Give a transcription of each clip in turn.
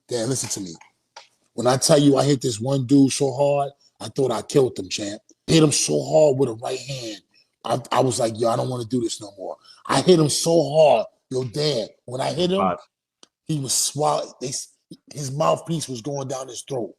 Dan, listen to me. When I tell you I hit this one dude so hard, I thought I killed him, champ. Hit him so hard with a right hand. I was like, yo, I don't want to do this no more. I hit him so hard. Yo, Dan, when I hit him, he was swallowed. His mouthpiece was going down his throat.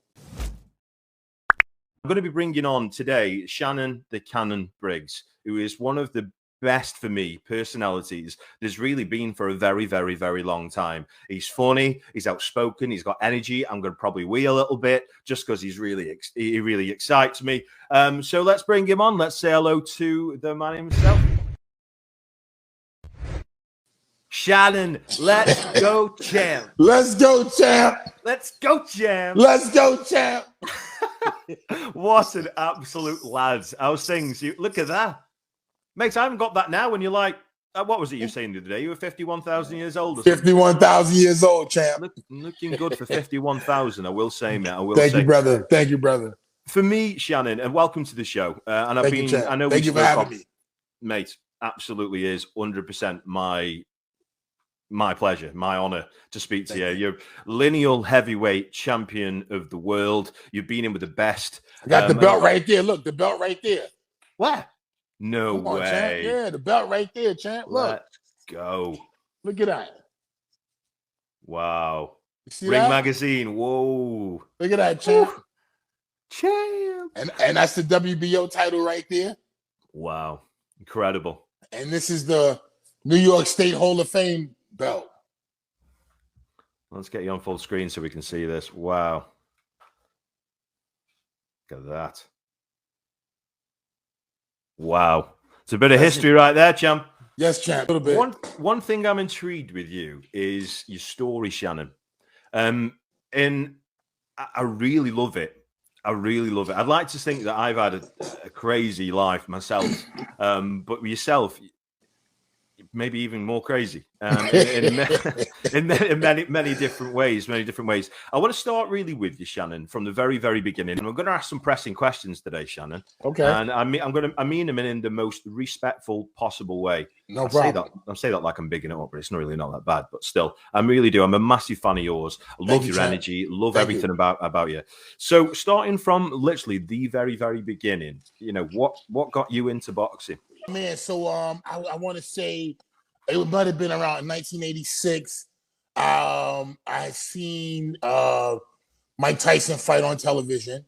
I'm going to be bringing on today Shannon the Cannon Briggs, who is one of the best for me personalities there's really been for a very, very, very long time. He's funny, he's outspoken, he's got energy. I'm going to probably wee a little bit just because he really excites me. So let's bring him on. Let's say hello to the man himself. Shannon, let's go, champ. Let's go, champ. Let's go, champ. Let's go, champ. What an absolute lads. How's things? Look at that. Mate, I haven't got that now when you're like, what was it you were saying the other day? You were 51,000 years old. 51,000 years old, champ. Looking good for 51,000, I will say, mate. Thank you, brother. Thank you, brother. For me, Shannon, and welcome to the show. And Thank you, champ. I know Thank you for having me. Mate, absolutely is 100% my pleasure, my honor to speak to you. You're lineal heavyweight champion of the world. You've been in with the best. I got the belt right there. Look, the belt right there. Where? No way. Champ. Yeah, the belt right there, champ. Look. Let's go. Look at that. Wow. You see Ring that? Magazine. Whoa. Look at that, champ. Ooh. Champ. And that's the WBO title right there. Wow. Incredible. And this is the New York State Hall of Fame belt. Let's get you on full screen so we can see this. Wow. Look at that. Wow. It's a bit of history right there, champ. Yes, champ. A little bit. One thing I'm intrigued with you is your story, Shannon. And I really love it. I really love it. I'd like to think that I've had a crazy life myself. But with yourself, maybe even more crazy in many different ways. I want to start really with you, Shannon, from the very, very beginning. And I'm going to ask some pressing questions today, Shannon. Okay. And I mean them in the most respectful possible way. No problem. I say that like I'm bigging it up, but it's really not that bad. But still, I really do. I'm a massive fan of yours. I love your energy. Love everything about you. So starting from literally the very, very beginning, what got you into boxing? Man, so I want to say it might have been around 1986. I had seen Mike Tyson fight on television,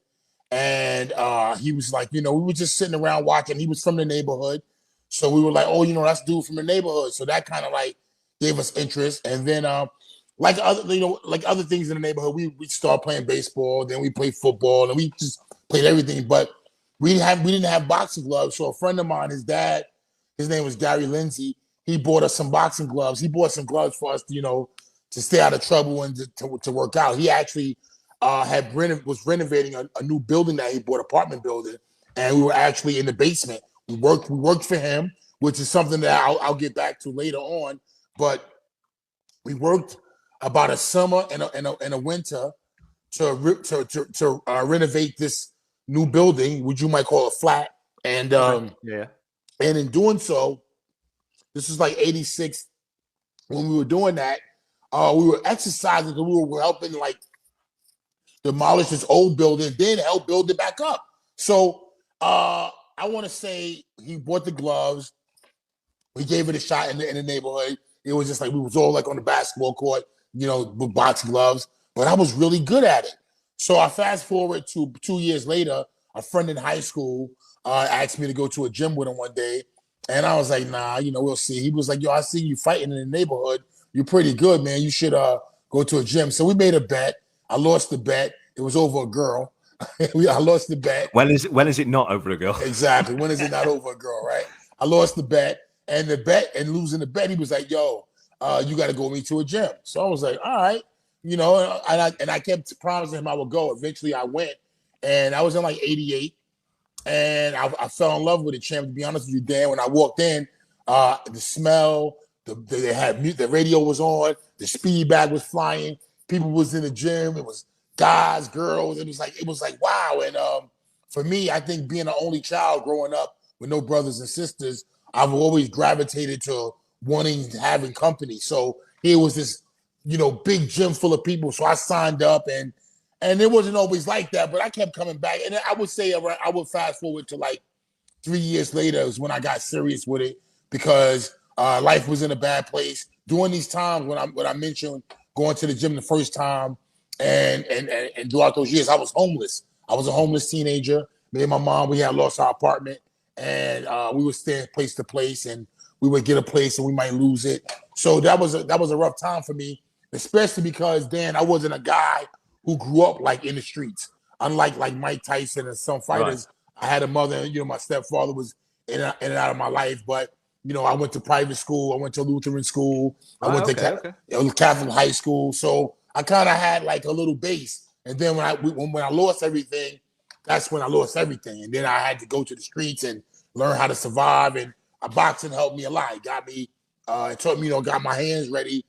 and he was like, we were just sitting around watching. He was from the neighborhood, so we were like, oh, that's dude from the neighborhood. So that kind of like gave us interest, and then like other things in the neighborhood, we started playing baseball. Then we played football, and we just played everything, but we didn't have boxing gloves. So a friend of mine, his dad, his name was Gary Lindsay. He bought us some boxing gloves. He bought some gloves for us, to stay out of trouble and to work out. He actually was renovating a new building that he bought, apartment building, and we were actually in the basement. We worked for him, which is something that I'll get back to later on. But we worked about a summer and a winter to renovate this new building, which you might call a flat, and and in doing so, this was like 86 when we were doing that. We were exercising because we were helping like demolish this old building, then help build it back up. So I want to say he bought the gloves. We gave it a shot in the neighborhood. It was just like we was all like on the basketball court, with boxing gloves. But I was really good at it. So I fast forward to 2 years later. A friend in high school asked me to go to a gym with him one day. And I was like, nah, we'll see. He was like, yo, I see you fighting in the neighborhood. You're pretty good, man. You should go to a gym. So we made a bet. I lost the bet. It was over a girl. I lost the bet. When is it not over a girl? Exactly. When is it not over a girl, right? I lost the bet. And losing the bet, he was like, yo, you got to go with me to a gym. So I was like, all right. And I kept promising him I would go. Eventually I went. And I was in like 88. And I fell in love with it, champ. To be honest with you, Dan, when I walked in, the smell, they had music, the radio was on, the speed bag was flying, people was in the gym. It was guys, girls. It was like wow. And for me, I think being an only child growing up with no brothers and sisters, I've always gravitated to having company. So here was this big gym full of people. So I signed up, and it wasn't always like that, but I kept coming back. And I would say I would fast forward to like 3 years later is when I got serious with it, because life was in a bad place. During these times when I mentioned going to the gym the first time, and throughout those years, I was homeless. I was a homeless teenager. Me and my mom, we had lost our apartment, and we would stay place to place, and we would get a place and we might lose it. So that was a rough time for me, especially because, Dan, I wasn't a guy who grew up like in the streets. Unlike like Mike Tyson and some fighters, right. I had a mother, my stepfather was in and out of my life, but I went to private school. I went to Lutheran school. I went to Catholic high school. So I kind of had like a little base. And then when I lost everything, that's when I lost everything. And then I had to go to the streets and learn how to survive. And boxing helped me a lot. It got me, it taught me, got my hands ready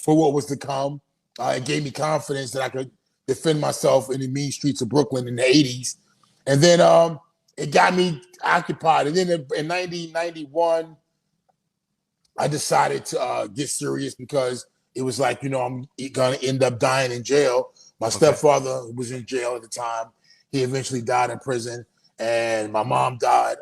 for what was to come. It gave me confidence that I could defend myself in the mean streets of Brooklyn in the 80s. And then it got me occupied. And then in 1991, I decided to get serious, because it was like, I'm going to end up dying in jail. My stepfather was in jail at the time. He eventually died in prison, and my mom died.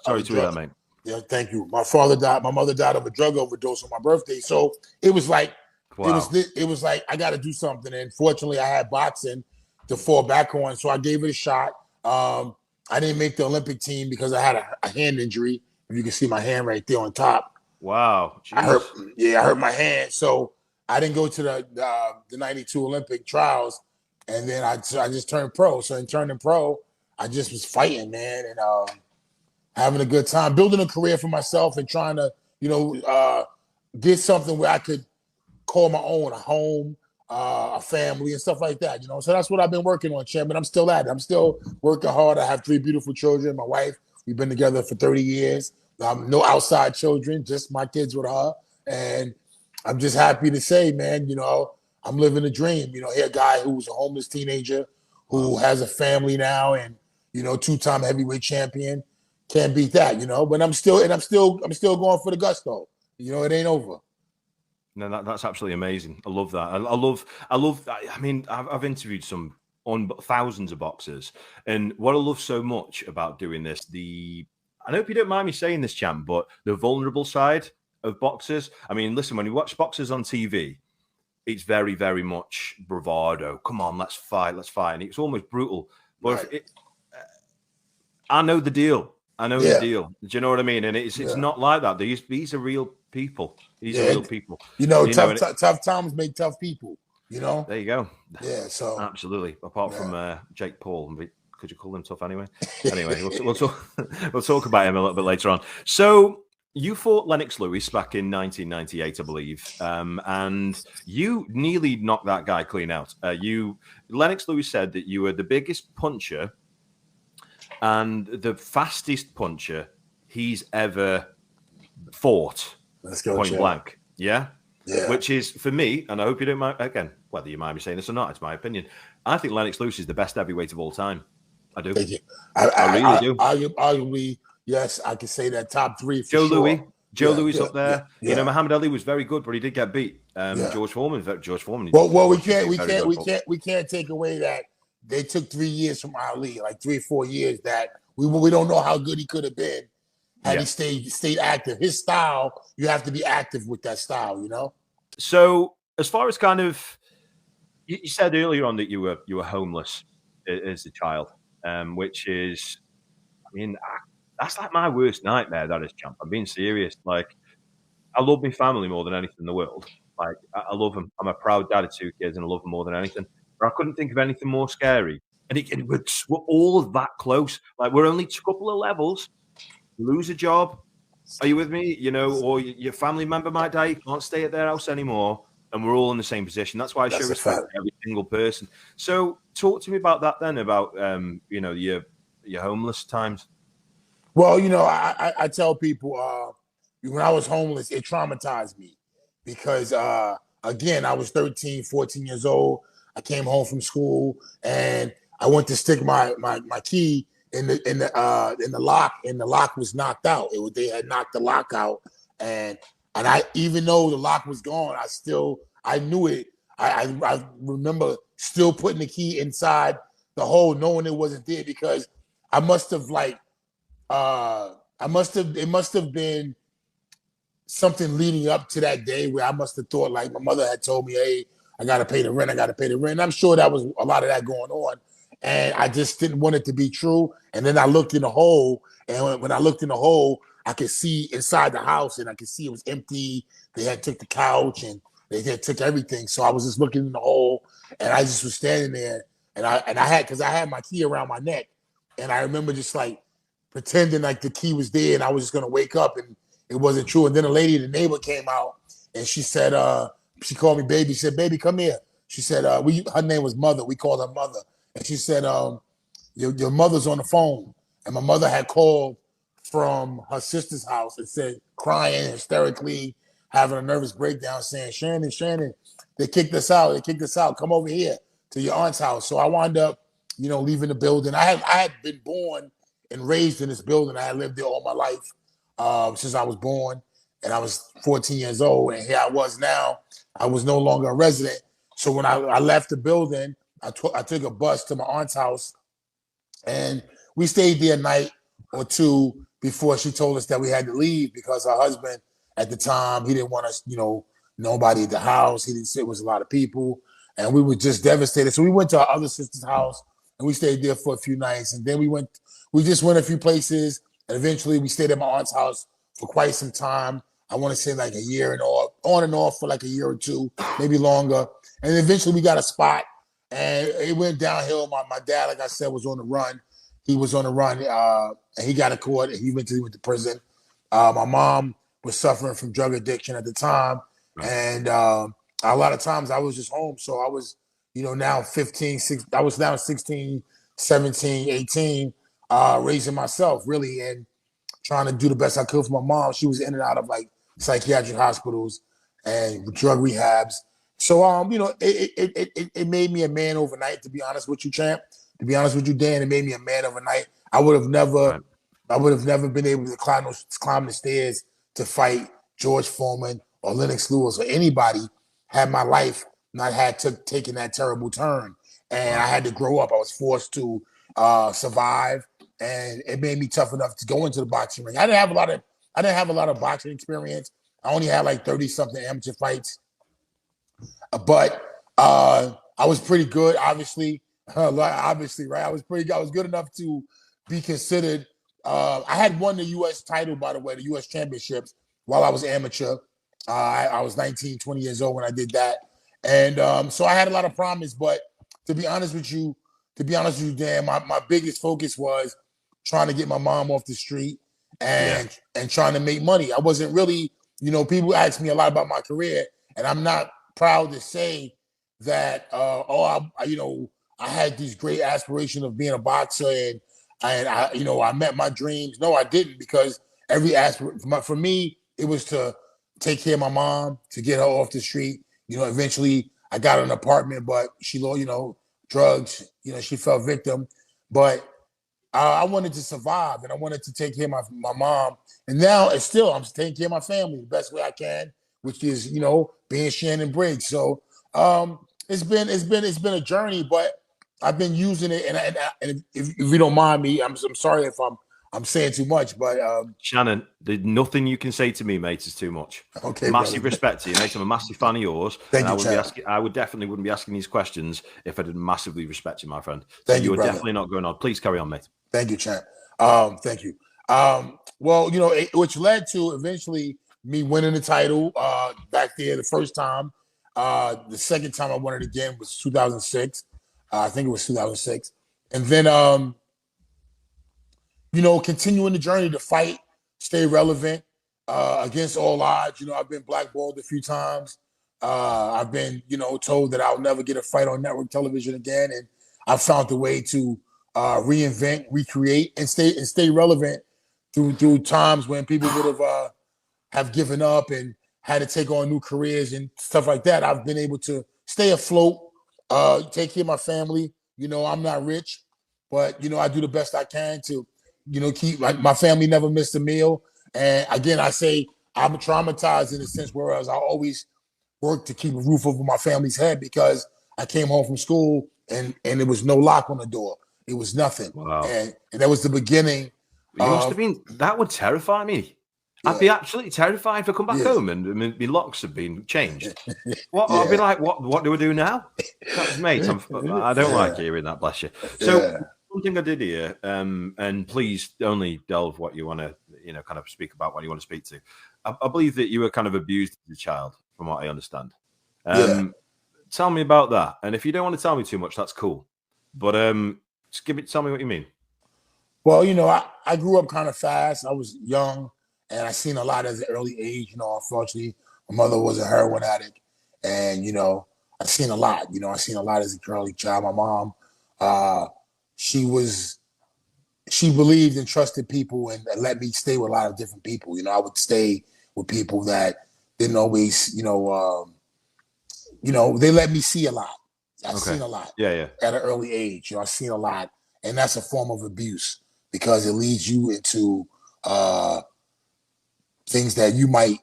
Sorry to hear that, mate. Yeah, thank you. My father died. My mother died of a drug overdose on my birthday. So it was like, it was like, I got to do something. And fortunately, I had boxing to fall back on. So I gave it a shot. I didn't make the Olympic team because I had a hand injury. If you can see my hand right there on top. Wow. I hurt my hand. So I didn't go to the 92 Olympic trials. And then I just turned pro. So in turning pro, I just was fighting, man, and having a good time, building a career for myself, and trying to, get something where I could call my own, a home, a family, and stuff like that. So that's what I've been working on, Champ. And I'm still at it. I'm still working hard. I have 3 beautiful children. My wife, we've been together for 30 years. No outside children, just my kids with her. And I'm just happy to say, man, I'm living a dream. Here a guy who was a homeless teenager who has a family now, and 2-time heavyweight champion. Can't beat that, But I'm still going for the gusto. It ain't over. No, that's absolutely amazing. I love that. I love that. I mean, I've interviewed thousands of boxers, and what I love so much about doing this, I hope you don't mind me saying this, champ, but the vulnerable side of boxers. I mean, listen, when you watch boxers on TV, it's very, very much bravado. Come on, let's fight. And it's almost brutal. But right. I know the deal. The deal. Do you know what I mean? And it's not like that. These are real people. These are real people. Tough times make tough people. There you go. Yeah. So absolutely. Apart from Jake Paul, could you call him tough anyway? Anyway, we'll talk about him a little bit later on. So you fought Lennox Lewis back in 1998, I believe, and you nearly knocked that guy clean out. Lennox Lewis said that you were the biggest puncher and the fastest puncher he's ever fought. Let's go, point blank. Yeah? Yeah. Which is, for me, and I hope you don't mind, again, whether you mind me saying this or not, it's my opinion. I think Lennox Lewis is the best heavyweight of all time. I do. Thank you. I really do. Arguably, yes, I could say that top 3 for Joe Louis up there. Muhammad Ali was very good, but he did get beat. George Foreman. Well, we can't take away that they took 3 years from Ali, like 3 or 4 years that we don't know how good he could have been had he stayed active. His style, you have to be active with that style, So as far as kind of, you said earlier on that you were homeless as a child, which is, I mean, that's like my worst nightmare. That is, champ. I'm being serious. Like, I love my family more than anything in the world. Like, I love them. I'm a proud dad of 2 kids, and I love them more than anything. But I couldn't think of anything more scary. And we're all that close. Like, we're only a couple of levels. You lose a job. Are you with me? Or your family member might die. You can't stay at their house anymore. And we're all in the same position. That's why I show respect to every single person. So talk to me about that then, about, your homeless times. Well, I tell people when I was homeless, it traumatized me because, again, I was 13, 14 years old. I came home from school and I went to stick my key in the lock, and the lock was knocked out. They had knocked the lock out, and I, even though the lock was gone, I knew it. I remember still putting the key inside the hole, knowing it wasn't there, because I must have it must have been something leading up to that day where I must have thought, like, my mother had told me, hey, I got to pay the rent. And I'm sure that was a lot of that going on. And I just didn't want it to be true. And then I looked in the hole. And when I looked in the hole, I could see inside the house, and I could see it was empty. They had took the couch and they had took everything. So I was just looking in the hole, and I just was standing there. And because I had my key around my neck. And I remember just like pretending like the key was there and I was just going to wake up, and it wasn't true. And then a lady, the neighbor, came out, and she said, she called me baby. She said, baby, come here. She said, her name was Mother. We called her Mother. And she said, your mother's on the phone. And my mother had called from her sister's house and said, crying hysterically, having a nervous breakdown, saying, Shannon, they kicked us out. Come over here to your aunt's house. So I wound up, leaving the building. I had been born and raised in this building. I had lived there all my life since I was born, and I was 14 years old. And here I was now. I was no longer a resident. So when I left the building, I took a bus to my aunt's house, and we stayed there a night or two before she told us that we had to leave, because her husband at the time, he didn't want us, nobody at the house. He didn't say it was a lot of people, and we were just devastated. So we went to our other sister's house, and we stayed there for a few nights. And then we just went a few places, and eventually we stayed at my aunt's house for quite some time. I want to say like a year and on and off for like a year or two, maybe longer. And eventually we got a spot, and it went downhill. My dad, like I said, was on the run. He was on the run, and he got caught, and he went to prison. My mom was suffering from drug addiction at the time. And a lot of times I was just home. So I was, now 15, I was now 16, 17, 18, raising myself really, and trying to do the best I could for my mom. She was in and out of like psychiatric hospitals and drug rehabs. So, it made me a man overnight, to be honest with you, champ. To be honest with you, Dan, it made me a man overnight. I would have never been able to climb the stairs to fight George Foreman or Lennox Lewis or anybody had my life not taken that terrible turn. And I had to grow up. I was forced to survive, and it made me tough enough to go into the boxing ring. I didn't have a lot of boxing experience. I only had like 30-something amateur fights. But I was pretty good, obviously. Obviously, right? I was good enough to be considered. I had won the U.S. title, by the way, the U.S. championships while I was amateur. I was 19, 20 years old when I did that. And so I had a lot of promise. But to be honest with you, Dan, my biggest focus was trying to get my mom off the street and trying to make money. I wasn't really, people ask me a lot about my career, and I'm not proud to say that, I had these great aspirations of being a boxer, and I met my dreams. No, I didn't, because every aspect for me, it was to take care of my mom, to get her off the street. Eventually I got an apartment, but she, drugs, she fell victim. But I wanted to survive, and I wanted to take care of my mom. And now I'm taking care of my family the best way I can, which is, being Shannon Briggs. So it's been a journey, but I've been using it, and if you don't mind me, I'm sorry if I'm saying too much, but Shannon, there's nothing you can say to me, mate, is too much. Okay, massive respect to you, mate. I'm a massive fan of yours. Thank you, I would definitely wouldn't be asking these questions if I didn't massively respect you, my friend. Thank you, you're brother. Definitely not going on. Please carry on, mate. Thank you, champ. Thank you. Well, which led to eventually me winning the title back there the first time. The second time I won it again was 2006. I think it was 2006. And then, continuing the journey to fight, stay relevant against all odds. I've been blackballed a few times. I've been, told that I'll never get a fight on network television again. And I've found a way to reinvent, recreate, and stay relevant through times when people would have given up and had to take on new careers and stuff like that. I've been able to stay afloat, take care of my family. I'm not rich, but, I do the best I can to, keep my family never missed a meal. And again, I say I'm traumatized in the sense, whereas I always work to keep a roof over my family's head because I came home from school and there was no lock on the door. It was nothing. Wow. And that was the beginning. You must have been, that would terrify me. Yeah. I'd be absolutely terrified if I come back home and my locks have been changed. I'd be like, what do I do now? Mate, I don't like hearing that, bless you. So one thing I did here, and please only delve what you want to, kind of speak about what you want to speak to. I believe that you were kind of abused as a child, from what I understand. Tell me about that. And if you don't want to tell me too much, that's cool. But just tell me what you mean. Well, I grew up kind of fast. I was young, and I seen a lot at an early age. Unfortunately, my mother was a heroin addict, and I seen a lot. I seen a lot as an early child. My mom, she believed and trusted people, and let me stay with a lot of different people. I would stay with people that didn't always, they let me see a lot. I've seen a lot. At an early age. I've seen a lot, and that's a form of abuse because it leads you into things that you might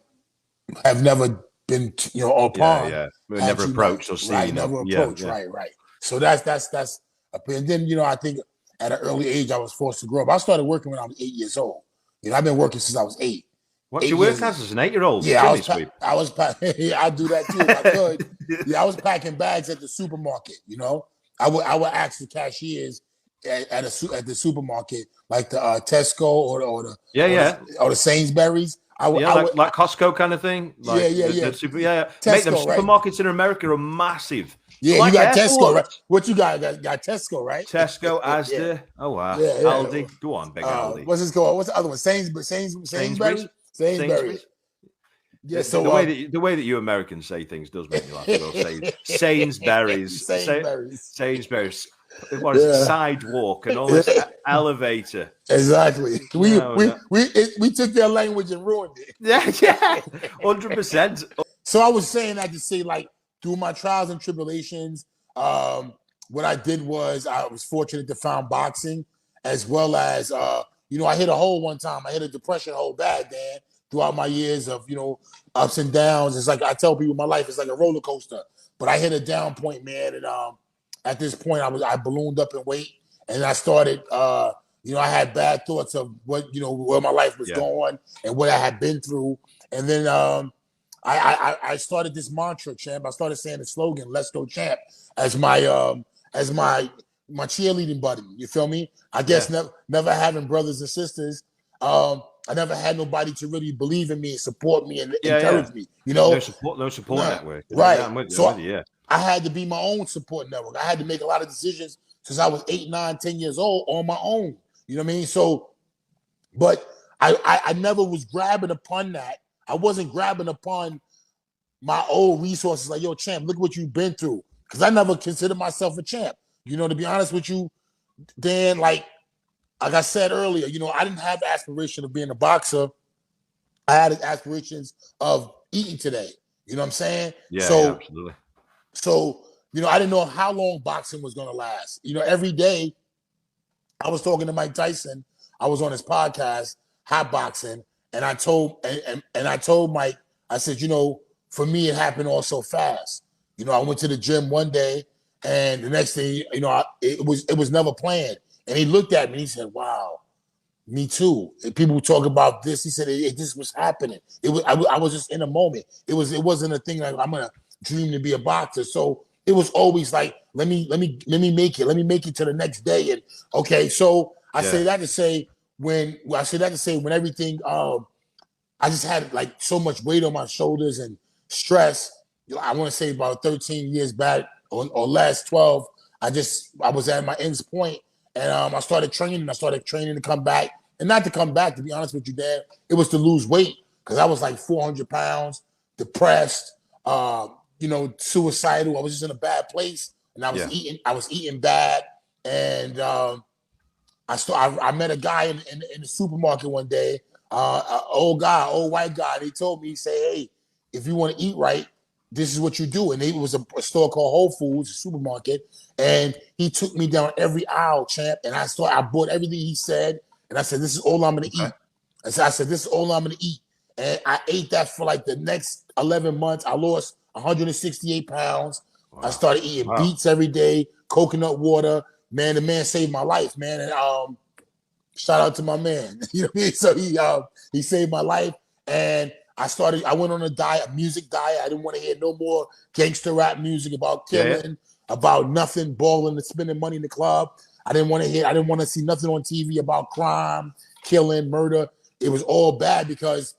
have never been, upon. Never approached or seen. Right, never approached. Right. So that's and then I think at an early age I was forced to grow up. I started working when I was 8 years old. I've been working since I was 8. What's your work as an 8-year-old? Yeah, I was I do that too if I could. I was packing bags at the supermarket. I would ask the cashiers at the supermarket, like the Tesco or the Sainsbury's. Like Costco kind of thing. Like Tesco, Mate, them supermarkets in America are massive. Yeah, you got Tesco, right? What you got? Got Tesco, right? Tesco, Asda. Oh wow. Aldi. Go on, big Aldi. What's this called? What's the other one? Sainsbury's. Yeah, so the way that you Americans say things does make me laugh. We'll say Sainsbury's. Sainsbury's. What is it? Sidewalk and all this elevator. Exactly. We took their language and ruined it. Yeah, 100%. So I was saying that to say, like, through my trials and tribulations, what I did was I was fortunate to find boxing, as well as I hit a hole one time. I hit a depression hole bad, Dan. Throughout my years of ups and downs, it's like I tell people, my life is like a roller coaster. But I hit a down point, man, and at this point I ballooned up in weight, and I started I had bad thoughts of what where my life was going and what I had been through, and then I started this mantra, champ. I started saying the slogan, "Let's go, champ," as my cheerleading buddy. You feel me? I guess never having brothers and sisters. I never had nobody to really believe in me and support me and encourage me. No support network. Right. I'm with you. I had to be my own support network. I had to make a lot of decisions since I was 8, 9, 10 years old on my own. You know what I mean? So, but I never was grabbing upon that. I wasn't grabbing upon my old resources like, yo, champ, look what you've been through. Because I never considered myself a champ. To be honest with you, Dan, like I said earlier, I didn't have the aspiration of being a boxer. I had aspirations of eating today. You know what I'm saying? Yeah, absolutely. So, I didn't know how long boxing was going to last. Every day I was talking to Mike Tyson. I was on his podcast, Hot Boxing, and I told Mike, I said, for me, it happened all so fast. I went to the gym one day, and the next thing, it was never planned. And he looked at me and he said, wow, me too. And people talk about this. He said, it just was happening. I was just in a moment. It wasn't a thing like I'm going to dream to be a boxer. So it was always like, let me make it. Let me make it to the next day. And okay, so I say that to say when everything, I just had like so much weight on my shoulders and stress. I want to say about 13 years back or less, 12. I was at my end's point. And I started training. To come back. And not to come back, to be honest with you, Dan. It was to lose weight because I was like 400 pounds, depressed, suicidal. I was just in a bad place. And I was eating bad. And I met a guy in the supermarket one day, old white guy. He told me, he said, hey, if you want to eat right, this is what you do. And it was a store called Whole Foods, a supermarket. And he took me down every aisle, champ. And I bought everything he said. And I said, this is all I'm going to eat. And so I said, this is all I'm going to eat. And I ate that for like the next 11 months. I lost 168 pounds. Wow. I started eating beets every day, coconut water. Man, the man saved my life, man. And shout out to my man. You know what I mean? So he saved my life. And I went on a music diet. I didn't want to hear no more gangster rap music about killing, about nothing, balling and spending money in the club. I didn't want to see nothing on TV about crime, killing, murder. It was all bad because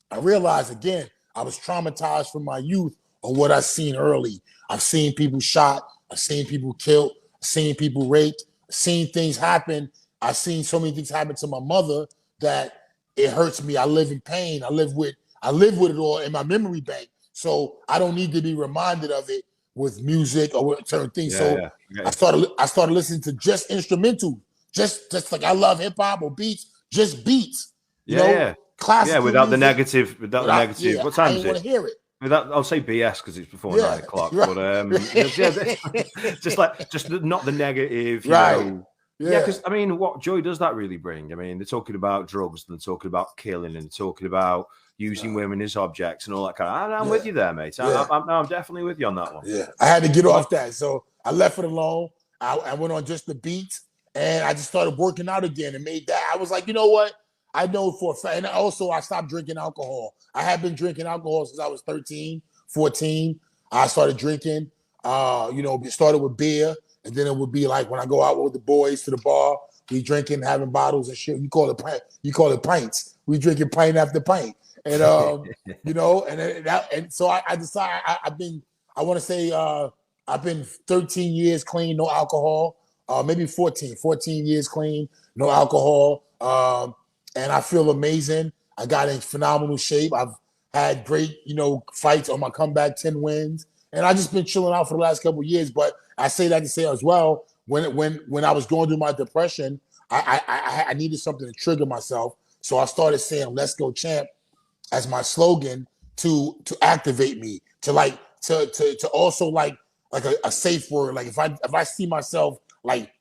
I realized, again, I was traumatized from my youth on what I've seen early. I've seen people shot. I've seen people killed. I've seen people raped. I've seen things happen. I've seen so many things happen to my mother that it hurts me. I live in pain. I live with it all in my memory bank. So I don't need to be reminded of it with music or with certain things. I started listening to just instrumental, just like I love hip hop or beats, just beats. You know, classical without music, the negative. Without the negative. Yeah, What time is it? I want to hear it. I'll say BS because it's before 9 o'clock. Right. But just not the negative. You know. Yeah, because I mean, what joy does that really bring? I mean, they're talking about drugs, and they're talking about killing, and they're talking about using women as objects and all that kind of. I'm with you there, mate. I'm definitely with you on that one. Yeah, I had to get off that, so I left it alone. I went on just the beats, and I just started working out again, and made that. I was like, you know what? I know for a fact. And also, I stopped drinking alcohol. I have been drinking alcohol since I was 13, 14. I started drinking. It started with beer. And then it would be like when I go out with the boys to the bar, we drinking, having bottles and shit. You call it pint. You call it pints. We drinking pint after pint. And and so I decided I've been 13 years clean, no alcohol. Maybe 14 years clean, no alcohol. And I feel amazing. I got in phenomenal shape. I've had great, fights on my comeback, 10 wins. And I just been chilling out for the last couple of years. But I say that to say as well, when I was going through my depression, I needed something to trigger myself. So I started saying, "Let's go, champ," as my slogan to activate me, to also like a safe word. Like if I see myself like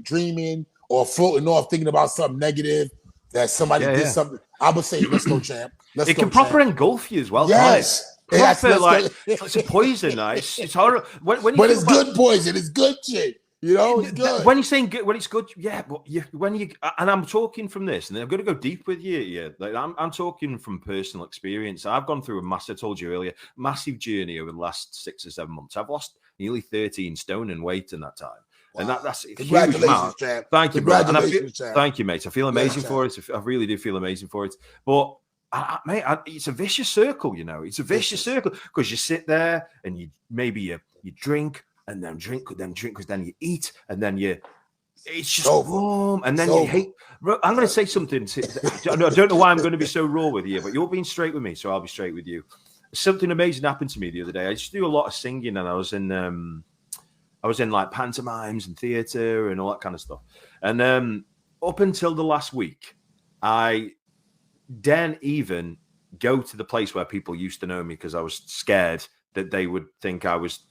dreaming or floating off thinking about something negative that somebody did something, I would say, "Let's go, champ." It can proper engulf you as well. Yes. Proper, it's a poison. It's horrible. But it's good poison. It's good shit. It's good. When you're saying good, when it's good, yeah. But and I'm talking from this, and I'm going to go deep with you. Yeah, like I'm talking from personal experience. I've gone through I told you earlier, massive journey over the last 6 or 7 months. I've lost nearly 13 stone in weight in that time. Wow. And that's a huge amount. Champ. Thank you, bro. Thank you, mate. I feel amazing for it. I really do feel amazing for it. But mate, it's a vicious circle, It's a vicious circle because you sit there and you drink and then drink because then you eat and then it's just warm and then you hate. I'm going to say something. I don't know why I'm going to be so raw with you, but you're being straight with me, so I'll be straight with you. Something amazing happened to me the other day. I used to do a lot of singing, and I was in like pantomimes and theatre and all that kind of stuff. And up until the last week, I didn't even go to the place where people used to know me because I was scared that they would think I was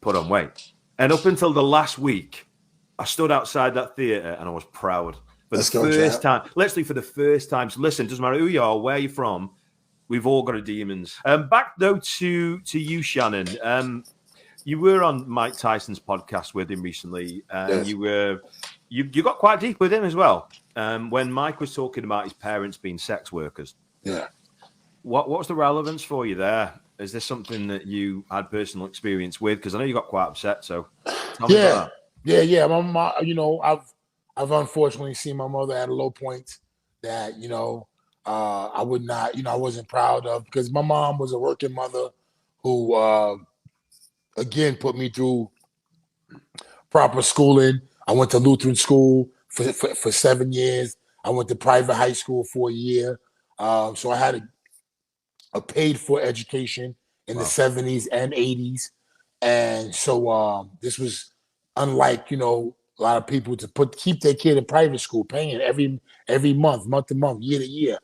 put on weight. And up until the last week, I stood outside that theatre and I was proud for the first time. Literally for the first time. So listen, doesn't matter who you are, where you're from, we've all got a demons. Back though to you, Shannon. You were on Mike Tyson's podcast with him recently, and you got quite deep with him as well. When Mike was talking about his parents being sex workers. Yeah. What was the relevance for you there? Is this something that you had personal experience with? Because I know you got quite upset. So tell me about that. Yeah. My mom, I've unfortunately seen my mother at a low point that, I would not, I wasn't proud of, because my mom was a working mother who, again, put me through proper schooling. I went to Lutheran school for 7 years. I went to private high school for a year. So I had a paid-for education in the 70s and 80s. And so this was unlike, a lot of people to keep their kid in private school, paying every month to month, year to year,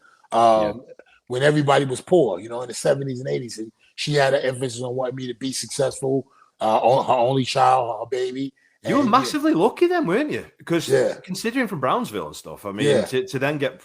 when everybody was poor, in the 70s and 80s. And she had an emphasis on wanting me to be successful, her only child, her baby. You were massively lucky then, weren't you? Because Yeah. considering from Brownsville and stuff, I mean, Yeah. to then get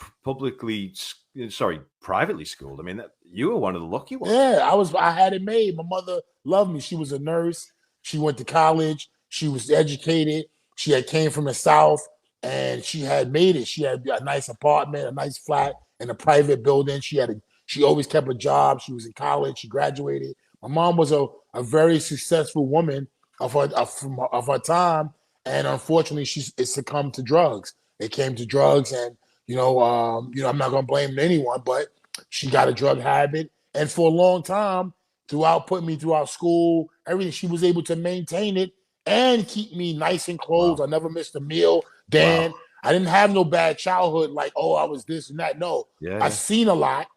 privately schooled, I mean, you were one of the lucky ones. Yeah, I had it made. My mother loved me. She was a nurse. She went to college. She was educated. She had came from the South, and she had made it. She had a nice apartment, a nice flat in a private building. She always kept a job. She was in college. She graduated. My mom was a very successful woman of her time, and unfortunately, she succumbed to drugs. It came to drugs, and I'm not gonna blame anyone, but she got a drug habit, and for a long time, putting me throughout school, everything, she was able to maintain it and keep me nice and clothes. Wow. I never missed a meal. Dan, Wow. I didn't have no bad childhood, like, oh, I was this and that. No, I've seen a lot.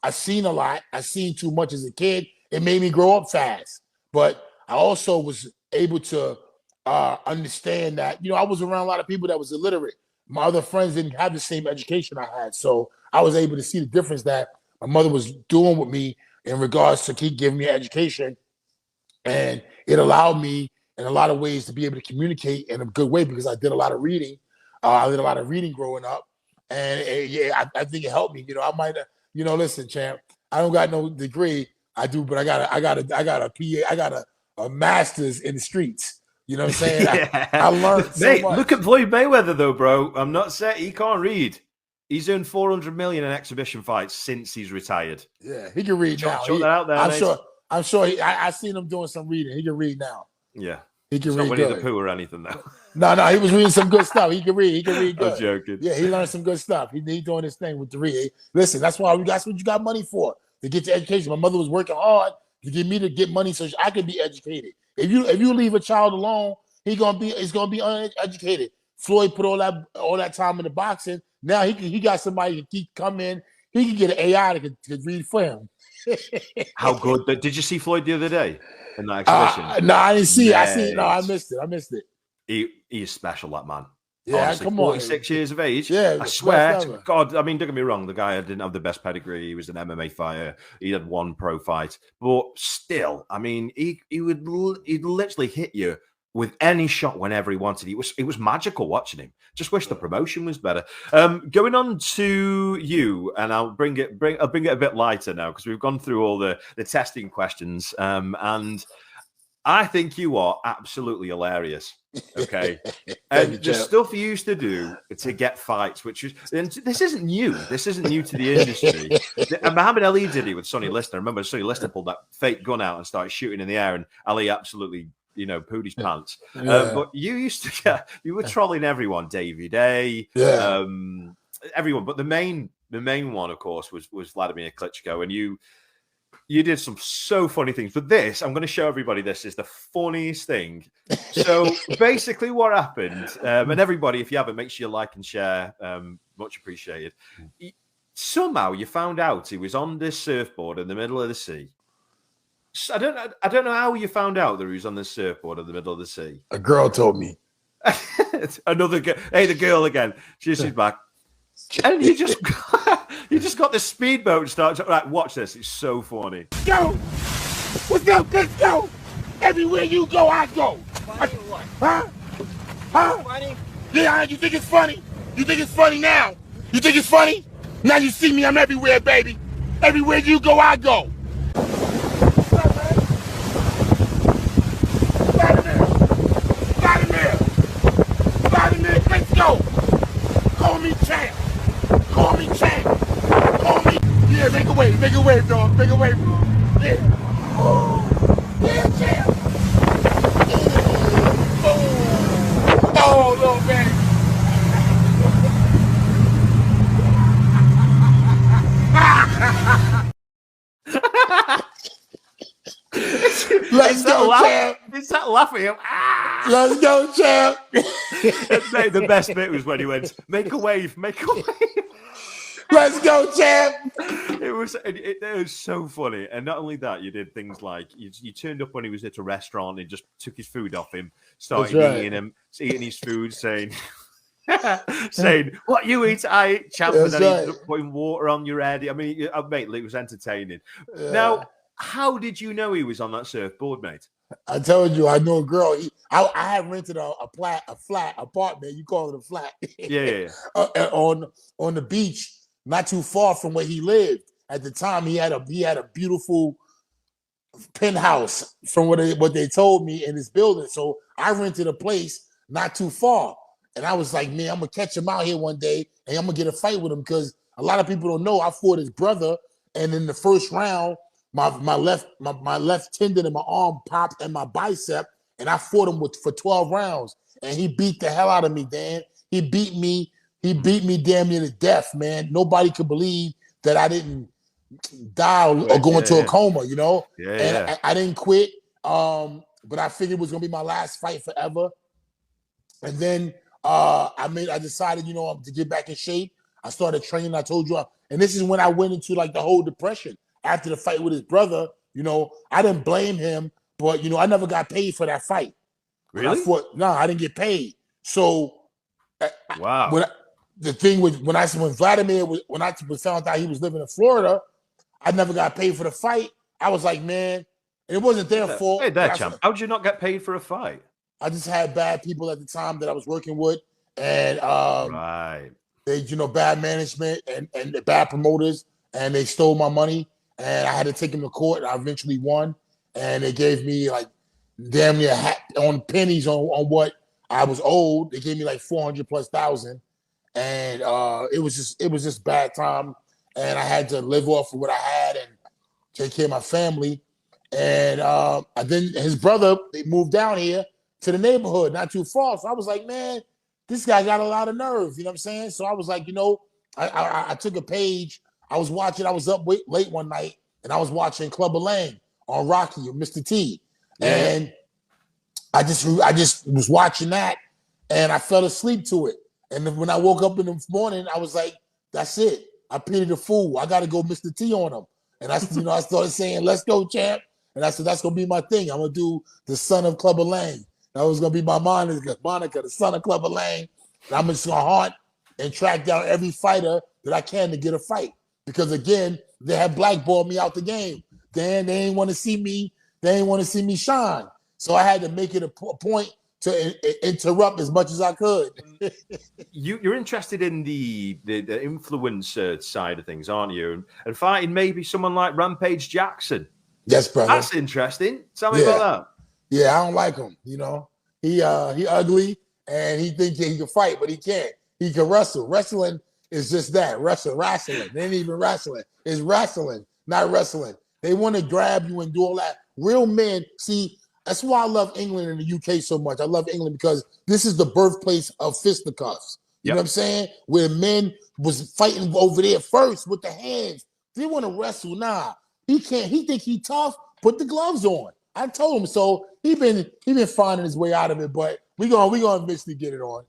I seen too much as a kid. It made me grow up fast. But I also was able to understand that, I was around a lot of people that was illiterate. My other friends didn't have the same education I had. So I was able to see the difference that my mother was doing with me in regards to keep giving me education. And it allowed me in a lot of ways to be able to communicate in a good way because I did a lot of reading. I did a lot of reading growing up. And I think it helped me. I might have, listen, champ, I don't got no degree. I do, but I got a PA, I got a master's in the streets. You know what I'm saying? Yeah. I learned so Mate, much. look at Floyd Mayweather though, bro. I'm not saying he can't read. He's earned $400 million in exhibition fights since he's retired. Yeah, he can read now. Chuck that out there, I'm sure. I seen him doing some reading. He can read now. Yeah, he can it's read not Winnie good. the Pooh or anything though. No, he was reading some good stuff. He can read. He can read good. I'm joking. Yeah, he learned some good stuff. He doing his thing with the read. Listen, that's what you got money for, to get your education. My mother was working hard to get me to get money so I could be educated. If you leave a child alone, he's gonna be uneducated. Floyd put all that time in the boxing. Now he got somebody to come in. He can get an AI to read for him. How good! Did you see Floyd the other day in that exhibition? No, I didn't see it. I see it. No, I missed it. He is special, that man. Yeah, honestly, come 46 years of age. Yeah, I swear to God. I mean, don't get me wrong. The guy didn't have the best pedigree. He was an MMA fighter. He had one pro fight, but still, I mean, he'd literally hit you with any shot whenever he wanted. It was magical watching him. Just wish the promotion was better. Going on to you, and I'll bring it a bit lighter now because we've gone through all the testing questions, and I think you are absolutely hilarious. Okay, and the stuff you used to do to get fights, this isn't new. This isn't new to the industry. Muhammad Ali did it with Sonny Liston. I remember Sonny Liston pulled that fake gun out and started shooting in the air, and Ali absolutely, pooed his pants. Yeah. But you were trolling everyone, Davey Day, everyone. But the main one, of course, was Wladamir Klitschko, and you did some so funny things. But this, I'm going to show everybody, this is the funniest thing. So basically what happened, and everybody, if you haven't, make sure you like and share. Much appreciated. Somehow you found out he was on this surfboard in the middle of the sea. I don't know how you found out that he was on this surfboard in the middle of the sea. A girl told me. Another girl. Hey, the girl again. She's back. And you just got the speedboat and started. Right, watch this. It's so funny. Go. What's up? Let's go. Everywhere you go, I go. Funny or what? Huh? Funny? Yeah, you think it's funny? You think it's funny now? You think it's funny? Now you see me, I'm everywhere, baby. Everywhere you go, I go. Wladamir, let's go. Call me champ. Call me champ. Call me. Yeah, make a wave, dog. Make a wave. Yeah. Oh, yeah, champ. Oh, little man. Let's go, champ. It's that laughing. Ah! Let's go, champ. The best bit was when he went, make a wave, make a wave. Let's go, champ. It was so funny. And not only that, you did things like you turned up when he was at a restaurant and just took his food off him, started eating his food, saying, what you eat, I eat, champ, and then he's putting water on your head. I mean, mate, it was entertaining. Yeah. Now, how did you know he was on that surfboard, mate? I told you, I know a girl. I had rented a flat apartment. You call it a flat. Yeah. On the beach, not too far from where he lived. At the time, he had a beautiful penthouse from what they told me in his building. So I rented a place not too far, and I was like, man, I'm gonna catch him out here one day, and I'm gonna get a fight with him because a lot of people don't know I fought his brother, and in the first round, my left tendon in my arm popped and my bicep, and I fought him for 12 rounds, and he beat the hell out of me, Dan. He beat me damn near to death, man. Nobody could believe that I didn't die or go into a coma, you know. Yeah. I didn't quit, but I figured it was gonna be my last fight forever. And then I decided, you know, to get back in shape. I started training. I told you, and this is when I went into like the whole depression after the fight with his brother. You know, I didn't blame him, but you know, I never got paid for that fight. Really? I didn't get paid. So, wow. The thing was when I found out he was living in Florida, I never got paid for the fight. I was like, man, it wasn't their fault. Hey, there, champ. How did you not get paid for a fight? I just had bad people at the time that I was working with, and right. They, you know, bad management and the bad promoters, and they stole my money, and I had to take them to court. And I eventually won, and they gave me like damn near on pennies on what I was owed. They gave me like 400,000+, and it was just bad time, and I had to live off of what I had and take care of my family. And then his brother, they moved down here to the neighborhood, not too far. So I was like, man, this guy got a lot of nerve. You know what I'm saying? So I was like, you know, I took a page. I was up late one night, and I was watching Club of Lang on Rocky with Mr. T. Yeah. And I just was watching that, and I fell asleep to it. And then when I woke up in the morning, I was like, that's it. I pitied the fool. I got to go Mr. T on him. And I started saying, let's go, champ. And I said, that's going to be my thing. I'm going to do the son of Club of Lang. That was going to be my Monica, the son of Club of Lang. And I'm just going to hunt and track down every fighter that I can to get a fight. Because, again, they had blackballed me out the game. Then they didn't want to see me. They didn't want to see me shine. So I had to make it a point to interrupt as much as I could. You're interested in the influencer side of things, aren't you? And fighting maybe someone like Rampage Jackson. Yes, brother. That's interesting. Tell me about that. Yeah, I don't like him. You know, he ugly and he thinks he can fight, but he can't. He can wrestle. Wrestling is just that. Wrestling. They ain't even wrestling. It's wrestling, not wrestling. They want to grab you and do all that. Real men, see, that's why I love England and the UK so much. I love England because this is the birthplace of fisticuffs. You know what I'm saying? Where men was fighting over there first with the hands. They want to wrestle. Nah, he can't. He think he tough. Put the gloves on. I told him so. He been finding his way out of it, but we gonna eventually get it on.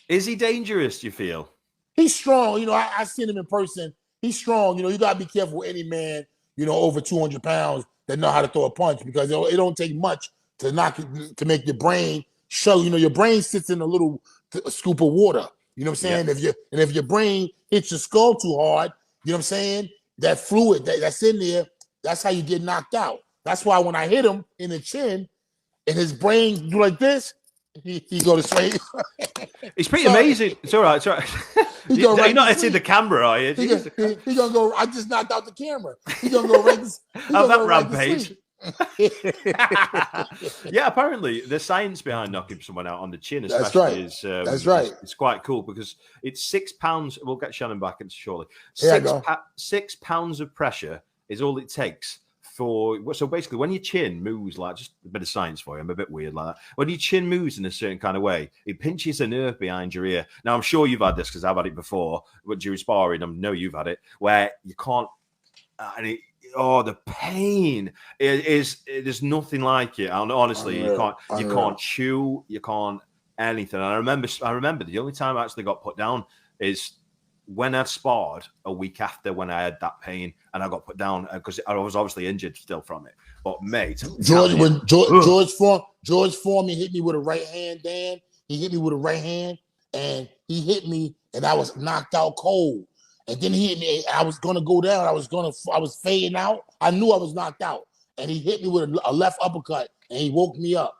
Is he dangerous? Do you feel? He's strong. You know, I seen him in person. He's strong. You know, you gotta be careful with any man, you know, over 200 pounds that know how to throw a punch because it don't take much to knock it, to make your brain show. You know, your brain sits in a little scoop of water. You know what I'm saying? Yeah. If your brain hits your skull too hard, you know what I'm saying? That fluid that's in there, that's how you get knocked out. That's why when I hit him in the chin and his brain do like this, he go to sleep. It's pretty amazing. It's all right. It's all right. You're not hitting the camera, are you? He gonna go. I just knocked out the camera. He gonna go right. Have that Rampage. Yeah, apparently the science behind knocking someone out on the chin, especially, that's right. It's quite cool because it's 6 pounds. We'll get Shannon back in shortly. 6 pounds of pressure is all it takes. So basically, when your chin moves, like, just a bit of science for you, I'm a bit weird like that. When your chin moves in a certain kind of way, it pinches a nerve behind your ear. Now, I'm sure you've had this because I've had it before. During sparring, I know you've had it, where you can't. The pain there's nothing like it. Honestly, you can't chew, you can't anything. And I remember the only time I actually got put down is when I'd sparred a week after when I had that pain and I got put down because I was obviously injured still from it. But mate, George Foreman hit me with a right hand, Dan. He hit me with a right hand and he hit me and I was knocked out cold. And then he hit me. I was gonna go down. I was fading out. I knew I was knocked out. And he hit me with a left uppercut and he woke me up.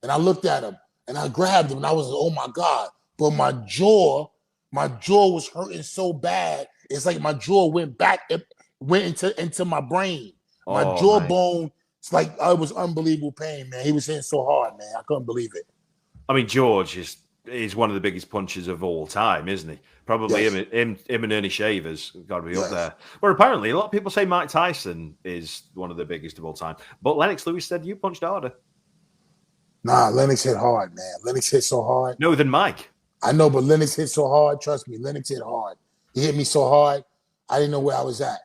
And I looked at him, and I grabbed him, and I was like, oh, my God. But my jaw was hurting so bad. It's like my jaw went into my brain. My jawbone, it's like, it was unbelievable pain, man. He was hitting so hard, man. I couldn't believe it. I mean, George is one of the biggest punchers of all time, isn't he? Probably him and Ernie Shavers got to be up there. Well, apparently, a lot of people say Mike Tyson is one of the biggest of all time. But Lennox Lewis said you punched harder. Nah, Lennox hit hard, man. Lennox hit so hard. No, than Mike. I know, but Lennox hit so hard. Trust me, Lennox hit hard. He hit me so hard, I didn't know where I was at.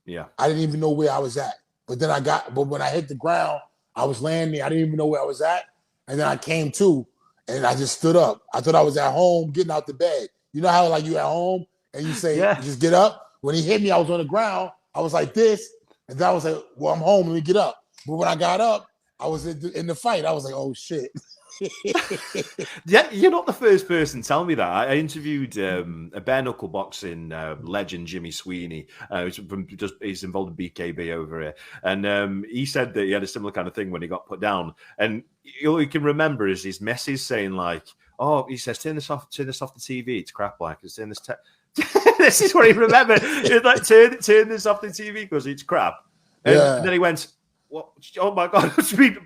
Yeah. I didn't even know where I was at. But when I hit the ground, I was laying there. I didn't even know where I was at. And then I came to, and I just stood up. I thought I was at home getting out the bed. You know how, like, you at home and you say, just get up? When he hit me, I was on the ground. I was like this. And then I was like, well, I'm home. Let me get up. But when I got up, I was in the fight. I was like, oh, shit. Yeah, you're not the first person to tell me that. I interviewed a bare knuckle boxing legend, Jimmy Sweeney. He's involved in BKB over here, and he said that he had a similar kind of thing when he got put down. And all you can remember is his message saying like, "Oh," he says, "Turn this off the TV. It's crap. Like, turn this." This is what he remembered. It's like turn this off the TV because it's crap. And then he went, "What? Oh my God,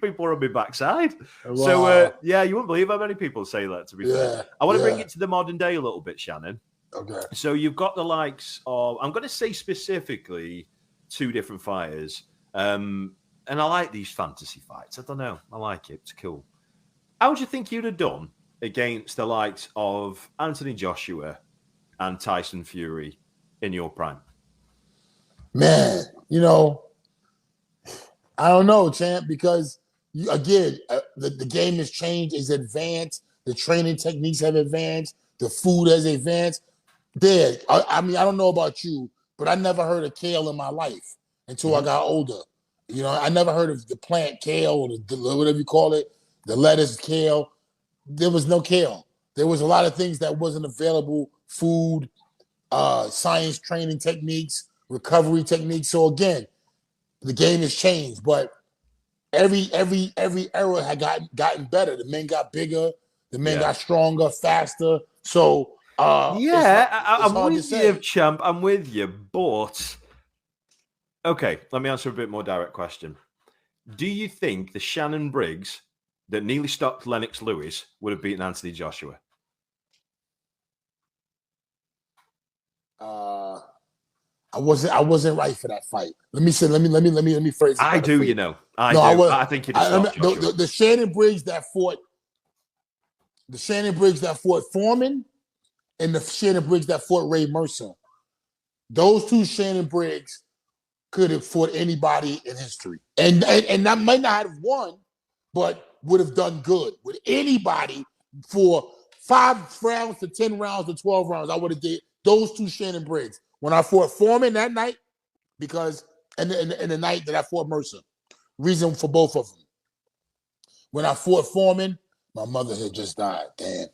people are on my backside." Wow. So, you wouldn't believe how many people say that, to be fair. I want to bring it to the modern day a little bit, Shannon. Okay. So you've got the likes of, I'm going to say specifically 2 different fighters. And I like these fantasy fights. I don't know. I like it. It's cool. How do you think you'd have done against the likes of Anthony Joshua and Tyson Fury in your prime? Man, I don't know, champ, because the game has changed, it's advanced, the training techniques have advanced, the food has advanced. I mean, I don't know about you, but I never heard of kale in my life until I got older. I never heard of the plant kale or the whatever you call it, the lettuce kale. There was no kale. There was a lot of things that wasn't available, food, science training techniques, recovery techniques. So again, the game has changed, but every era had gotten better. The men got bigger, the men got stronger, faster. So I'm with you, champ. I'm with you, but okay, let me answer a bit more direct question. Do you think the Shannon Briggs that nearly stopped Lennox Lewis would have beaten Anthony Joshua? I wasn't right for that fight. Let me phrase it. I do. I think you'd have stopped Joshua. The Shannon Briggs that fought Foreman and the Shannon Briggs that fought Ray Mercer. Those 2 Shannon Briggs could have fought anybody in history. And that might not have won, but would have done good with anybody for 5 rounds to 10 rounds to 12 rounds. I would have did those 2 Shannon Briggs. When I fought Foreman that night, because and the night that I fought Mercer, reason for both of them. When I fought Foreman, my mother had just died. Damn,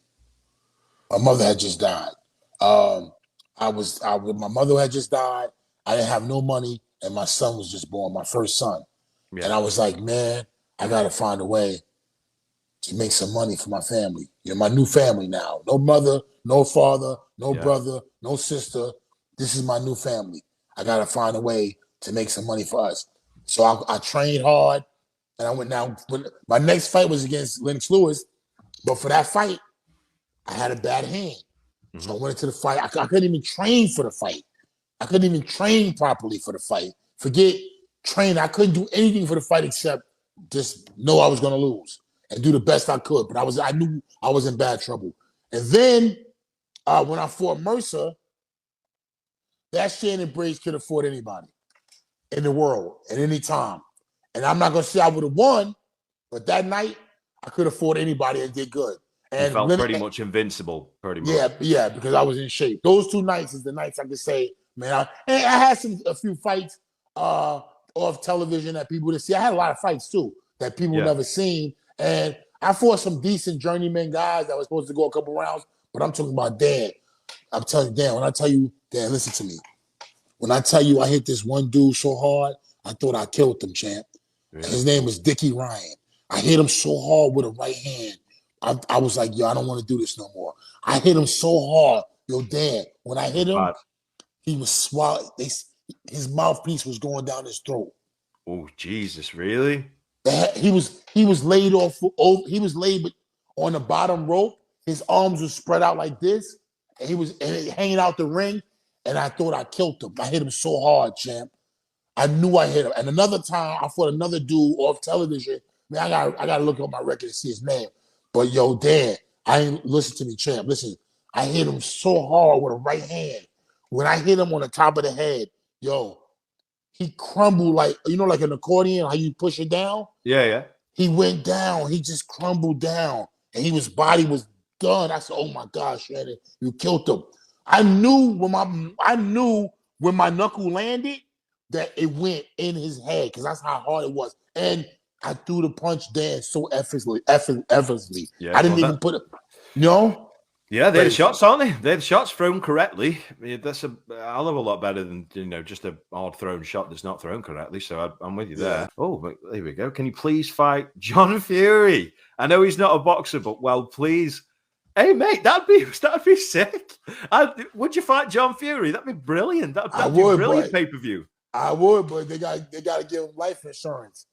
my mother had just died. My mother had just died. I didn't have no money, and my son was just born, my first son. Yeah. And I was like, man, I gotta find a way to make some money for my family. My new family now. No mother, no father, no brother, no sister. This is my new family. I got to find a way to make some money for us. So I trained hard, and I went down. My next fight was against Lennox Lewis, but for that fight, I had a bad hand. Mm-hmm. So I went into the fight. I couldn't even train for the fight. I couldn't even train properly for the fight. Forget train. I couldn't do anything for the fight except just know I was going to lose and do the best I could. But I knew I was in bad trouble. And then when I fought Mercer, that Shannon Briggs could have fought anybody in the world at any time. And I'm not going to say I would have won, but that night I could have fought anybody and did good. And you felt pretty much invincible, pretty much. Yeah, because I was in shape. Those 2 nights is the nights I could say, man, I had a few fights off television that people would see. I had a lot of fights too that people never seen. And I fought some decent journeyman guys that were supposed to go a couple rounds, but I'm talking about Dan. I'm telling you, Dan, when I tell you, Dan, listen to me. When I tell you I hit this one dude so hard, I thought I killed him, champ. Really? His name was Dickie Ryan. I hit him so hard with a right hand. I was like, yo, I don't want to do this no more. I hit him so hard. Yo, Dan, when I hit him, he was swallowing. His mouthpiece was going down his throat. Oh, Jesus, really? He was laid off. He was laid on the bottom rope. His arms were spread out like this. And he was hanging out the ring. And I thought I killed him. I hit him so hard, champ. I knew I hit him. And another time, I fought another dude off television. Man, I gotta look up my record to see his name. But yo, Dan, listen to me, champ. Listen, I hit him so hard with a right hand. When I hit him on the top of the head, yo, he crumbled like an accordion, how you push it down. Yeah. He went down. He just crumbled down, and his body was done. I said, "Oh my gosh, Shannon, you killed him." I knew when my knuckle landed that it went in his head because that's how hard it was. And I threw the punch there so effortlessly. Yeah, I didn't even put it, Yeah, they're the shots, aren't they? They're the shots thrown correctly. That's a hell of a lot better than just a hard thrown shot that's not thrown correctly. So I'm with you there. Oh, but there we go. Can you please fight John Fury? I know he's not a boxer, but please. Hey, mate, that'd be sick. Would you fight John Fury? That'd be brilliant. That'd be a brilliant pay-per-view. I would, but they got to give him life insurance.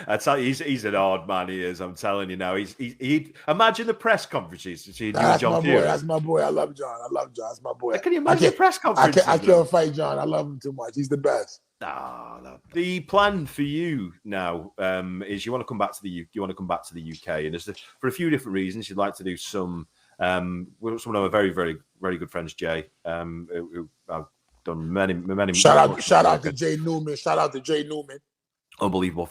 I tell you, he's an odd man. He is. I'm telling you now. He imagine the press conferences to see John Fury. That's my boy. I love John. That's my boy. Can you imagine the press conferences? I can't fight John. I love him too much. He's the best. No. The plan for you now is you want to come back to the UK, and for a few different reasons. You'd like to do some with some of my very, very, very good friends, Jay, who I've done many. Shout out to Jay Newman. Shout out to Jay Newman. Unbelievable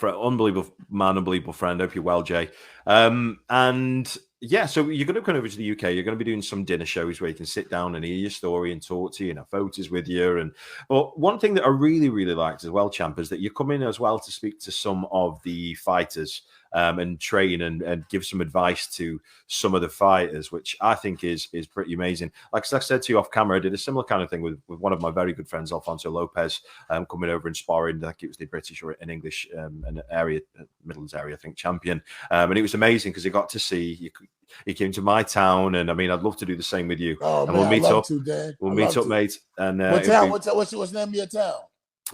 man, unbelievable friend. Hope you're well, Jay. And yeah, so you're going to come over to the UK. You're going to be doing some dinner shows where you can sit down and hear your story and talk to you and have photos with you. But one thing that I really, really liked as well, champ, is that you're coming as well to speak to some of the fighters and train and give some advice to some of the fighters, which I think is pretty amazing. Like I said to you off camera, I did a similar kind of thing with one of my very good friends, Alfonso Lopez, coming over and sparring. I think it was the British or an English an area, Midlands area, I think, champion. And it was amazing because he got to see he came to my town, and I mean, I'd love to do the same with you. Oh, and man, we'll meet up. We'll meet up, mate. And what town? What's the name of your town?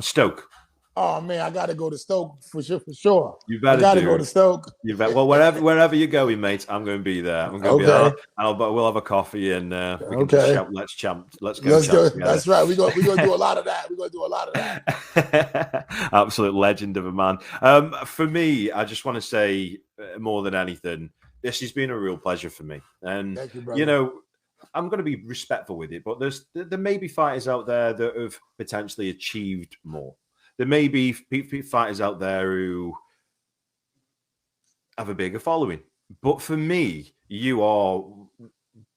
Stoke. Oh man, I gotta go to Stoke for sure. You better go to Stoke. You bet. Well, wherever you're going, mate, I'm going to be there. I'm going to be there. We'll have a coffee and we can shout, let's go. That's right. We're gonna do a lot of that. Absolute legend of a man. For me, I just want to say more than anything, this has been a real pleasure for me. And thank you, brother. I'm going to be respectful with it, but there may be fighters out there that have potentially achieved more. There may be fighters out there who have a bigger following. But for me, you are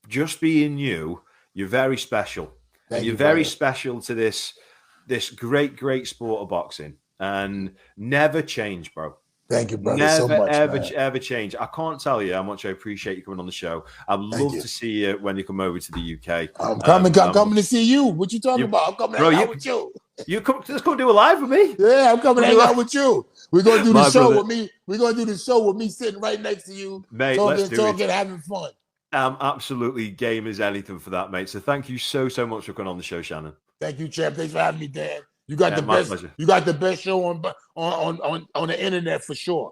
just being you. You're very special. You're very special to this great, great sport of boxing. And never change, bro. Thank you, brother. Never, so much, ever change. I can't tell you how much I appreciate you coming on the show. I'd love to see you when you come over to the UK. I'm coming to see you. What you talking about? I'm coming to hang out with you. Let's go do a live with me. Yeah, I'm coming to hang out with you. We're gonna do the show with me. We're gonna do the show with me sitting right next to you, mate. talking, having fun. I'm absolutely game as anything for that, mate. So thank you so much for coming on the show, Shannon. Thank you, champ. Thanks for having me, Dan. You got the best. Pleasure. You got the best show on the internet for sure.